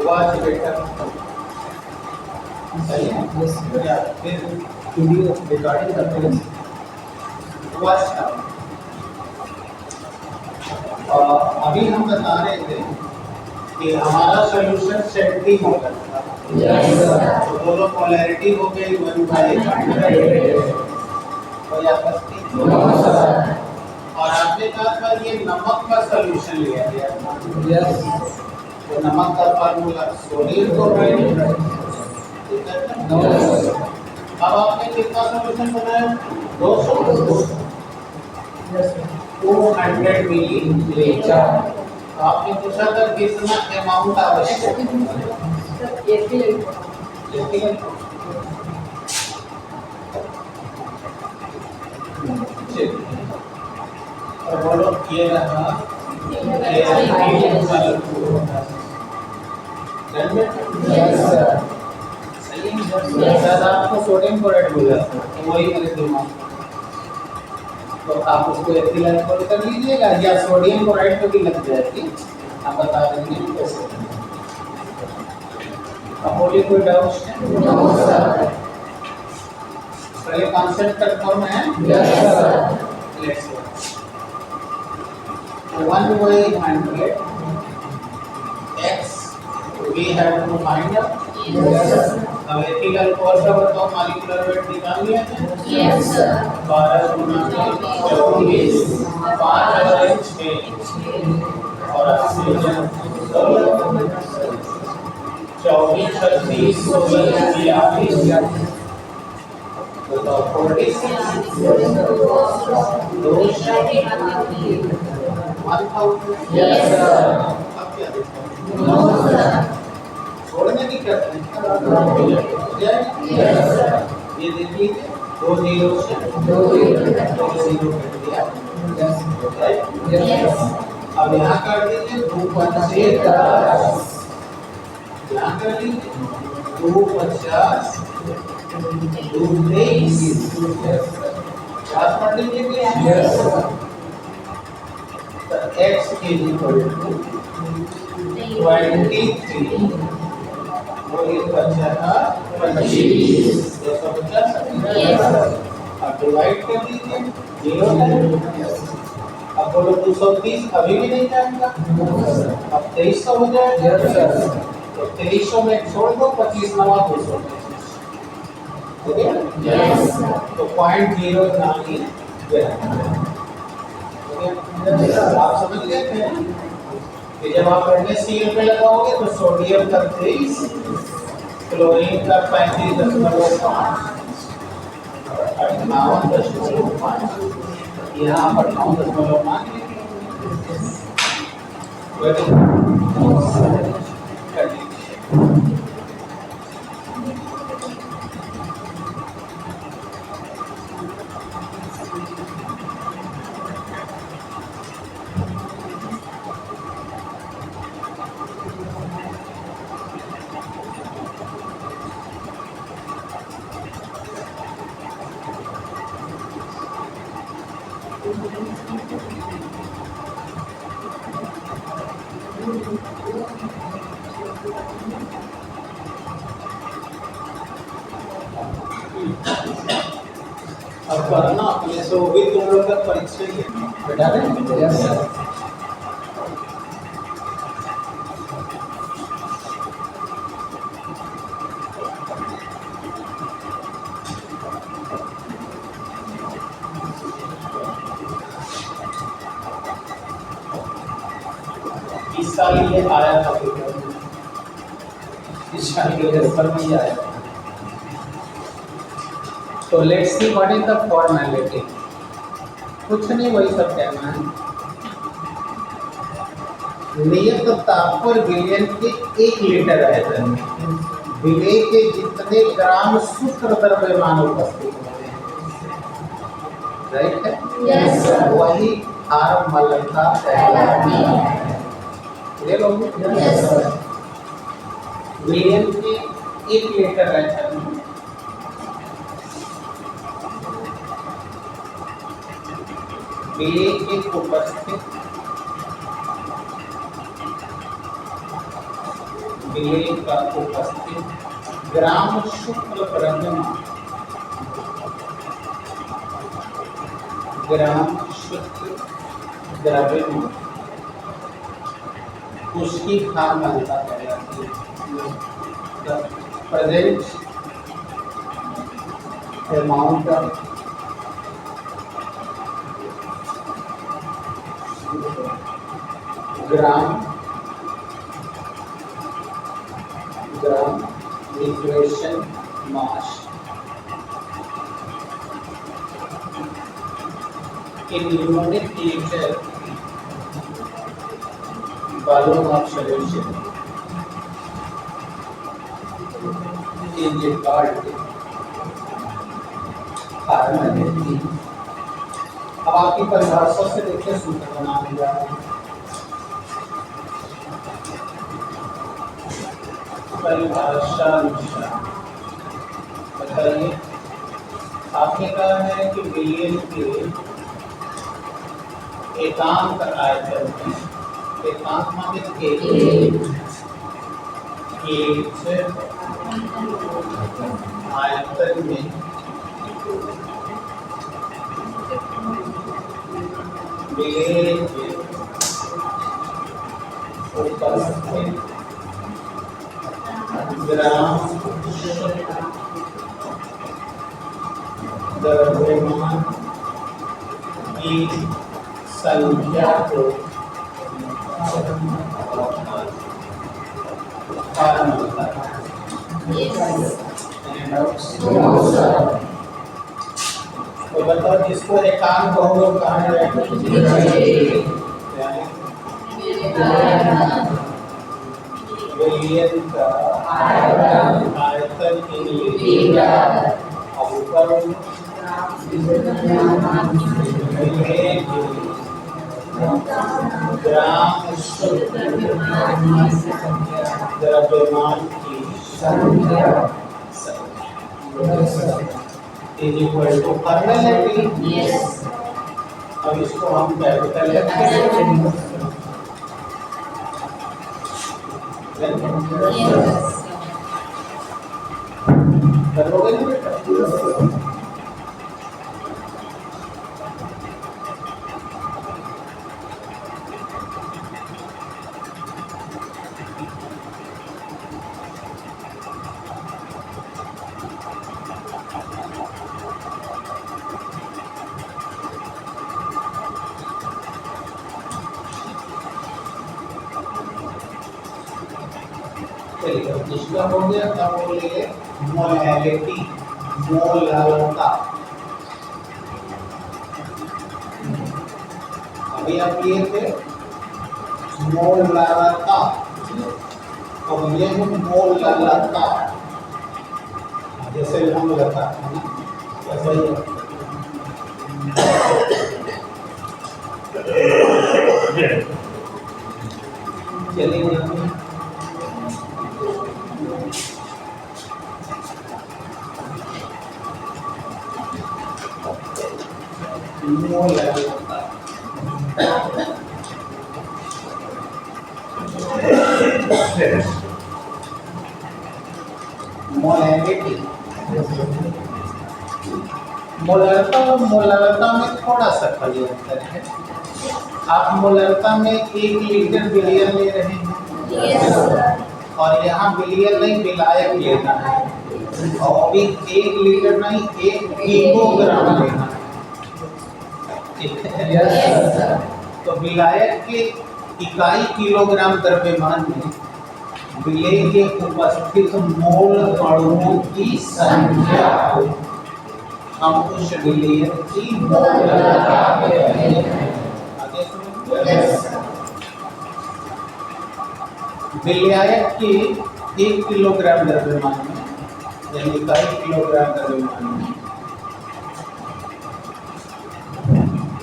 Watch बेटा सही है। फिर वीडियो रिकॉर्डिंग करते हैं वॉच का। अभी हम बता रहे थे कि हमारा सॉल्यूशन सेफ्टी मॉडल था। तो दोनों पोलैरिटी हो गई 1/100 और आपस में और आपने कहा था ये नमक का सॉल्यूशन लिया गया था। तो नमक का फार्मूला सोडियम क्लोराइड। अब आपने कितना सॉल्यूशन बनाया? 200 मिलीलीटर। आपने पूछा था कितना अमाउंट आवश्यक है। और बोलो ये रहा आपको सोडियम क्लोराइड बोला तो वही मेरे दिमाग में। तो आप उसको एथिल अल्कोहल कर लीजिएगा या सोडियम क्लोराइड पे भी लग जाएगी। आप बता देंगे कैसे। अब बोलिए कोई डाउट है? तो ये कॉन्सेप्ट कंफर्म है? Yes sir. Let's go 1/100 x we have to find out. Yes sir. अब एथिल अल्कोहल का बताओ मॉलिक्यूलर वेट निकाल लिया है? Yes sir. 12 गुना 24 5 और 6 और ऑक्सीजन 24 36 16 बताओ 46 यस सर। अब क्या देखो छोड़ने की क्या यस सर। ये देख लीजिए 2 0 से 2 0 कट दिया। यस। अब यहाँ कर दीजिए 2 5 से 10। यहाँ कर लीजिए 2 50 2 23 50 पढ़ लीजिए। यस तो x is equal to 23 और ये बचा था 25 250। अब डिवाइड कर दीजिए 0 है। अब बोलो 230 अभी भी नहीं जाएगा। अब 2300 हो जाएगा। तो 2300 में छोड़ दो 25 नवा 200 ठीक है। यस तो 0.09 आप समझ गए थे कि जब आप NaCl पे लगाओगे तो सोडियम का 23 क्लोरीन का 35.5 यहाँ 58.5 अब करना अपने से वो भी तुम लोग का परीक्षा ही है बेटा ने। Yes sir. इस साल ये आया था इस साल के पेपर में ही आया था। तो let's see what is the formality. कुछ नहीं वही सब कहना है। नियत ताप पर विलयन के 1 लीटर आयतन में विलेय के जितने ग्राम शुक्र द्रव्यमान उपस्थित होते हैं राइट है? Yes sir. वही हार्मल का पहला नियम है। ले लो। Yes sir. विलयन के 1 लीटर आयतन में विलेय के उपस्थित विलेय का उपस्थित ग्राम शुक्ल द्रव्यमान, ग्राम शुक्ल द्रव्यमान उसकी खाद्यान्नता कहलाती है। The present amount of gram nutrition mass in unit liter volume of solution is called खाद्यान्नता। अब आपकी परिभाषा से देखिए सूत्र बनाने जा रहे हैं। परिभाषा अनुसार बताइए, आपने कहा है कि विलेय के एकांक आयतन में, एकांक माने एक आयतन में विलेय के उपस्थित ग्राम द्रव्यमान की संख्या को तो बताओ, जिसको एकांक बहुलक कहा जाएगा विलेय का आयतन के लिए अवकल विलेय के ग्राम शुक्ल द्रव्यमान की संख्या इज इक्वल टू फॉर्मेलिटी। अब इसको हम कैपिटल लेटर करोगे ना बेटा? इसका हो गया, तब बोलेंगे मोलैलिटी, मोलता। अभी आप लिए थे मोलता, अब ये है मोलता, जैसे हम लता है ना, ऐसा ही चलिए मोलैलिटी। मोलरता और मोलरता में थोड़ा सा खाली अंतर है। आप मोलरता में 1 लीटर विलियन ले रहे हैं और यहाँ विलियन नहीं विलायक लेना है, और अभी 1 लीटर नहीं 1 किलोग्राम लेना है। तो विलायक के इकाई किलोग्राम द्रव्यमान में विलेय के उपस्थित मोल अणुओं की संख्या को हम उस विलेय की मोलरता कहते हैं। विलायक के 1 किलोग्राम द्रव्यमान में, यानी इकाई किलोग्राम द्रव्यमान में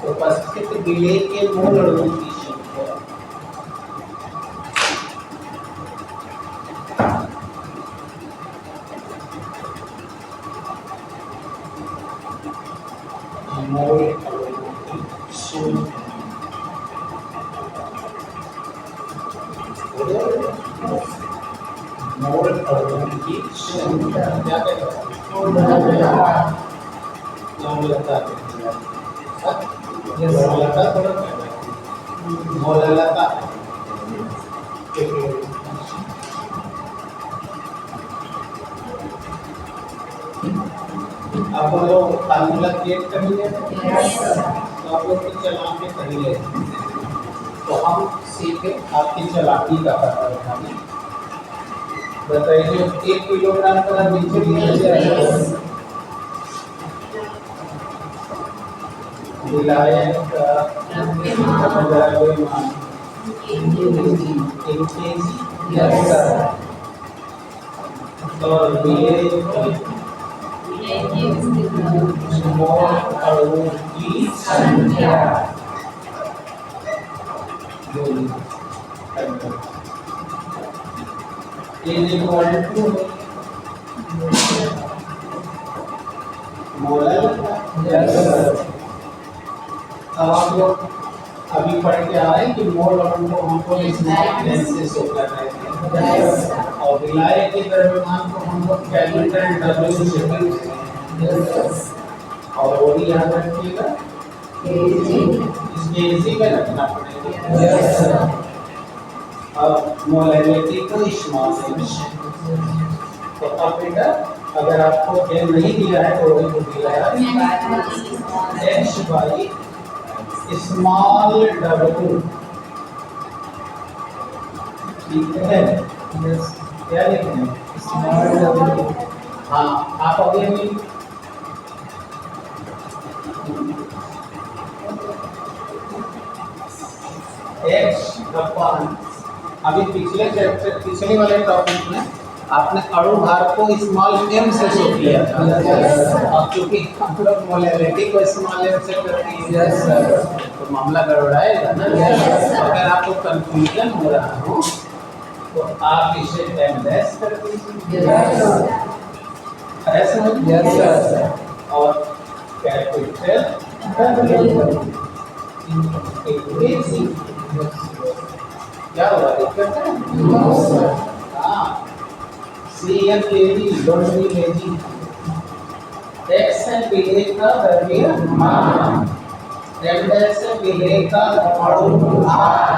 उपस्थित विलेय के मोल अणुओं की संख्या मोल अणुओं की संख्या मोल अणुओं की संख्या क्या कहते हैं? मोललता थोड़ा मोललता आप लोग फार्मूला क्रिएट करेंगे तो आप लोग की चालाकी करेंगे तो हम सीखे आपकी चालाकी का पता लगाने। बताइए 1 किलोग्राम का नीचे लिया जाएगा विलायक का द्रव्यमान और मोल अणुओं की संख्या is equal to मोलर। अब आप लोग अभी पढ़ के आ रहे हैं कि मोल अणु को हमको स्मॉल एन से शो कर रहे थे और विलायक के द्रव्यमान को हम लोग कैपिटल डब्ल्यू से और वो भी याद रखिएगा इसके इसी में रखना पड़ेगा। अब मोलैलिटी को स्मॉल एन तो अब बेटा अगर आपको एन नहीं दिया है तो वही को दिया है एच बाई स्मॉल डब्ल्यू ठीक है क्या लिखना है स्मॉल डब्ल्यू। हाँ आप अभी एक्स अपॉन अभी पिछले वाले टॉपिक में आपने अणु भार को स्मॉल एम से शो किया था और क्योंकि हम लोग मोलैलिटी को स्मॉल एम से करते हैं तो मामला गड़बड़ाएगा ना। अगर आपको कंफ्यूजन हो रहा हो तो आप इसे एम डैश कर दीजिए ऐसा और कैपिटल क्या होगा दिक्कत है? हाँ CM KG don't be KG x से बिले का द्रव्यमान m डैश से बिले का अणु भार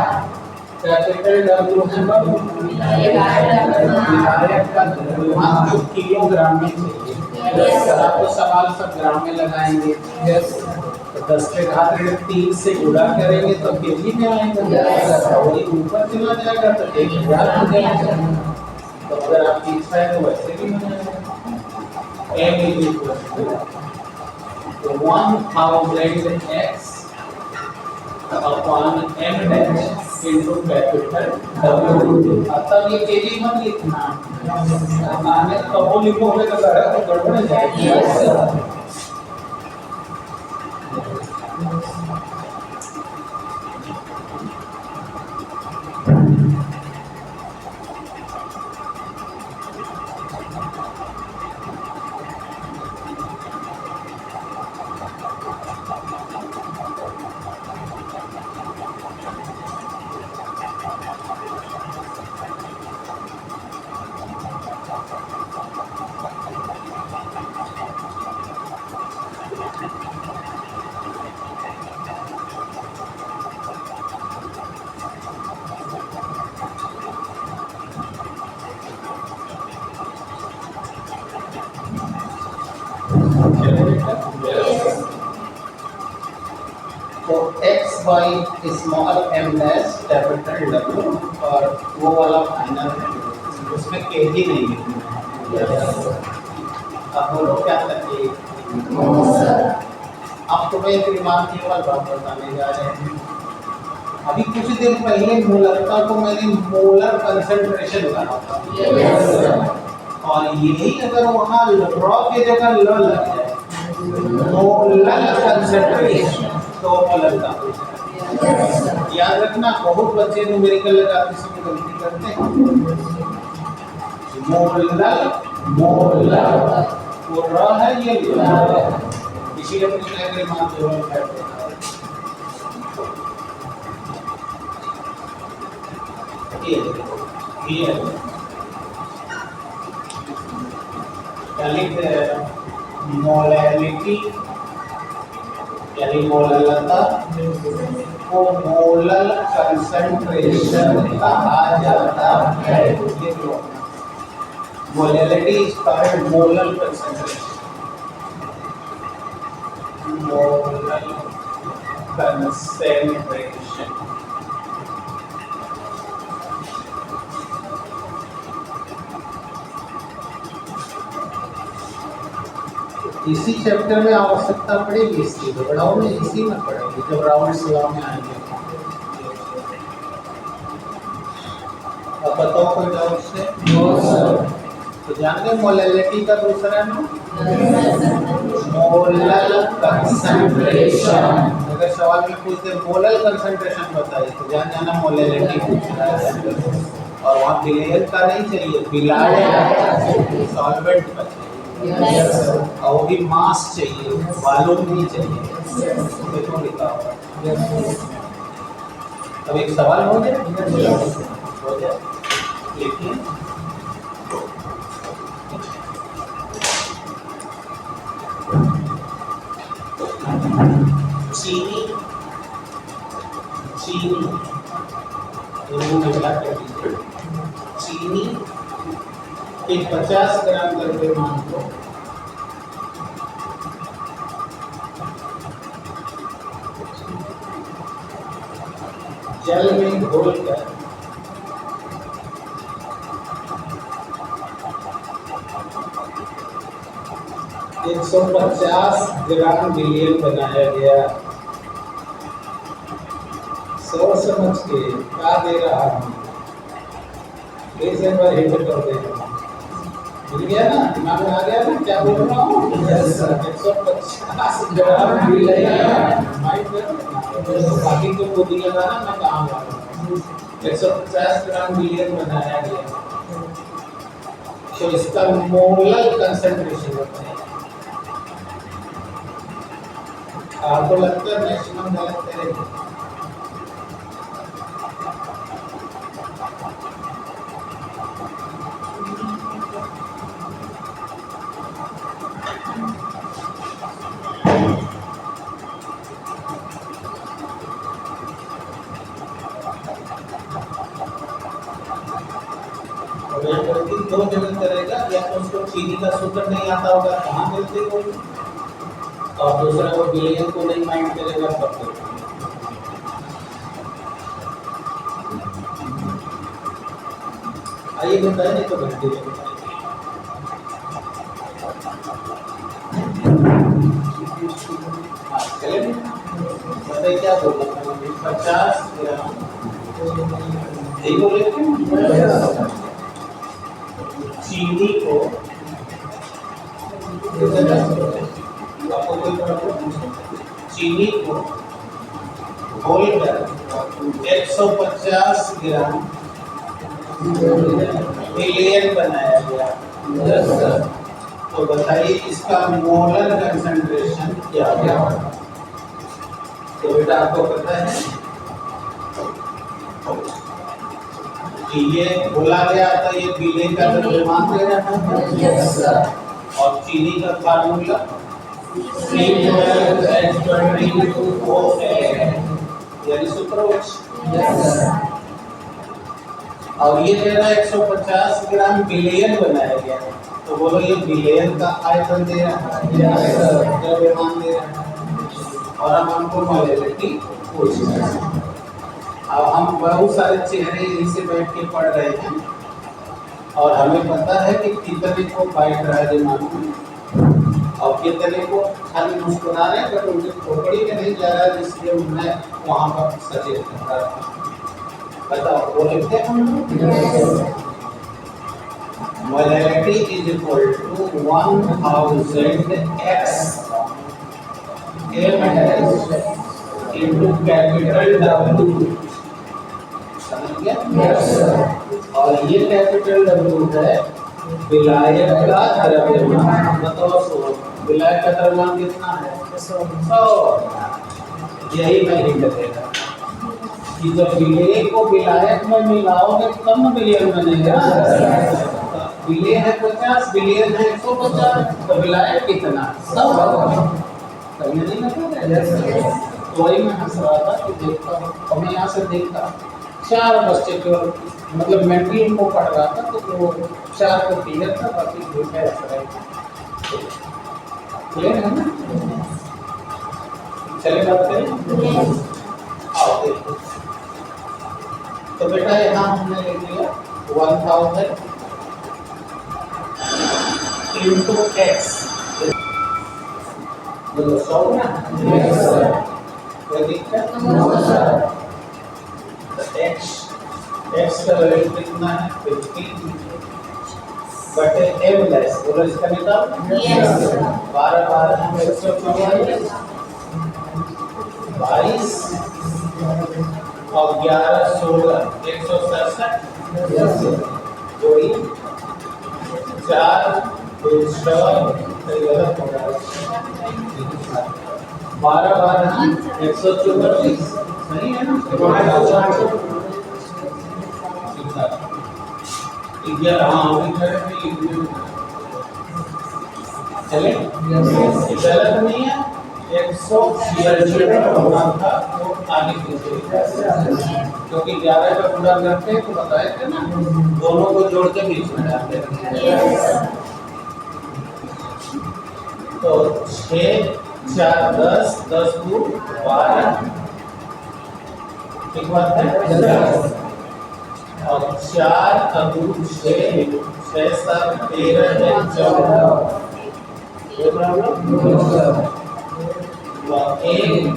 कैपिटल W है विलायक का द्रव्यमान जो किलोग्राम में चाहिए। आपको सवाल सब ग्राम में लगाएंगे तो 10 के घात 3 से गुणा करेंगे तो केजी में आएगा और ये ऊपर चला जाएगा तो 1000 हो जाएगा। तो अगर आपकी इच्छा है तो वैसे भी बनाएगा m is equal to 1000x upon m dash into capital W। तब ये केजी मत लिखना आने कबो लिखोगे तो गड़बड़ हो जाएगी। तो x by small m dash capital W और वो वाला फाइनल है उसमें केजी नहीं लिखना है। अब बोलो क्या करते अब तुम्हें एक रिमार्केबल बात बताने जा रहे हैं। अभी कुछ दिन पहले मोलरता को मैंने मोलर कंसंट्रेशन कहा था और यही अगर वहाँ रॉ के जगह ल लग जाए मोलर कंसंट्रेशन तो मोलरता हो जाए। याद रखना बहुत बच्चे न्यूमेरिकल लगाते समय गलती करते हैं। मोलर वो रॉ है ये इसीलिए अपने लेकर मान जरूर करते हैं। ये लिख दे रहे हैं मोलैलिटी यानी मोललता को मोलल कंसंट्रेशन कहा जाता है। Molality is called molal concentration. Molal concentration इसी चैप्टर में आवश्यकता पड़ेगी इसकी, घबराओ में इसी में पड़ेगी जब रावण सेवा में आएंगे। अब बताओ कोई डाउट से? तो जानते मोलैलिटी का दूसरा नाम मोलल कंसंट्रेशन। अगर सवाल में पूछते मोलल कंसंट्रेशन बताइए तो जान जाना मोलैलिटी पूछना है। और वहाँ विलेयन का नहीं चाहिए, विलायक सॉल्वेंट का चाहिए। और भी मास चाहिए, वॉल्यूम नहीं चाहिए। देखो लिखा हुआ। अब एक सवाल हो जाए लिखिए। चीनी चीनी एक 50 ग्राम करके मान लो जल में घोलकर 150 ग्राम विलियन बनाया गया। सोच समझ के क्या दे रहा हूँ, एक बार हिट कर देगा। मिल गया ना, दिमाग में आ गया ना क्या बोल रहा हूँ? 150 ग्राम विलियन बाकी तो खुद ही लगाना, मैं काम कर रहा हूँ। 150 ग्राम विलियन बनाया गया तो इसका मोलल कंसंट्रेशन होता है। आपको लगता है मैक्सिमम गलत करेंगे? दो जगह करेगा, या तो उसको चीनी का सूत्र नहीं आता होगा कहाँ मिलते हो, और दूसरा वो विलियन को नहीं माइंड करेगा तब तक। आइए बताए नहीं तो घंटे चले बताइए क्या बोला 50 ग्राम यही बोले चीनी को घोलकर 150 ग्राम विलियन बनाया गया। तो बताइए इसका मोलर कंसंट्रेशन क्या है? तो बेटा आपको पता है कि ये बोला गया था ये विलेय का द्रव्यमान दे रहा है और चीनी का फार्मूला यानी सुक्रोज। और ये दे रहा है 150 ग्राम विलेयन बनाया गया। तो बोलो ये विलेयन का आयतन दे रहा है, द्रव्यमान दे रहा है, और हम हमको मोलैलिटी पूछ रहे हैं। अब हम बहुत सारे चेहरे यहीं से बैठ के पढ़ रहे हैं और हमें पता है कि कितने को बाइट रहा है दिमाग में और कितने को खाली मुस्कुरा रहे हैं, बट उनकी खोपड़ी में नहीं जा रहा है, इसलिए मैं वहाँ पर सचेत कर रहा था। बताओ वो लिखते हैं molality is equal to 1000 x into capital W। और ये कैपिटल W है विलायक का द्रव्यमान। बताओ विलायक का द्रव्यमान कितना है? 100। यही मैं हिंट देगा कि जब विलेय को विलायक में मिलाओगे तब विलियन बनेगा। बिलियन है 50, बिलियन है 150, तो विलायक कितना 100। कहीं नहीं लगता। तो वही मैं हंस रहा था कि देखता हूँ, और मैं यहाँ से देखता 4 बच्चे केवल, मतलब मेंटली इनको पढ़ रहा था, तो वो 4 को क्लियर था, बाकी 2 का ऐसा है। क्लियर है ना? चलिए बात करें। आओ देखो, तो बेटा यहाँ हमने ले लिया 1000 into x, बोलो 100 ना? कोई दिक्कत? x का वैल्यू कितना है 50 बटे m लेस, बोलो इसका निकाल। 12 12 144 22 और 11 16 167 जोड़ी 4 2 गलत हो रहा है 12 12 144 सही है ना? 11 हाँ चले गलत नहीं है 146 होना था तो आगे क्योंकि 11 का पूरा करते हैं तो बताए थे ना दोनों को जोड़ के बीच में डालते हैं। तो 6 4 10 10 2 12 ठीक बात है। और 4 का 2 6 6 7 13 14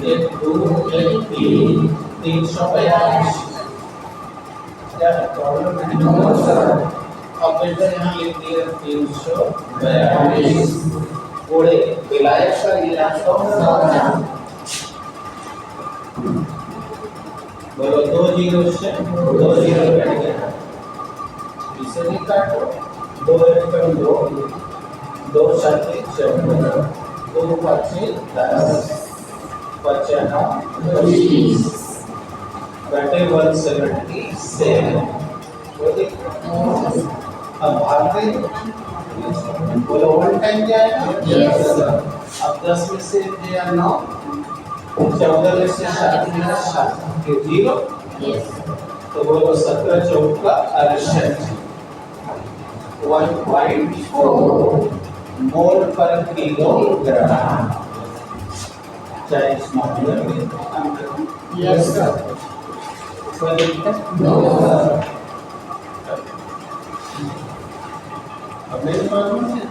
एक 2 1 3 342 क्या प्रॉब्लम है? अब बेटा यहाँ लिख दिया 342 घोड़े विलायक का ये रास्ता बोलो 2 0 से 2 0 कट गया इसे नहीं काटो 2 1 2 2 7 14 2 5 10 25 बटे 177 अब भागते बोलो 1 टाइम क्या आएगा? अब 10 में से 9 14 में से 7 में 7 0 तो बोलो 17 चौका 1.4 मोल पर किलोग्राम चाहे स्मॉल यस सर कोई दिक्कत नो अब मेरी प्रॉब्लम है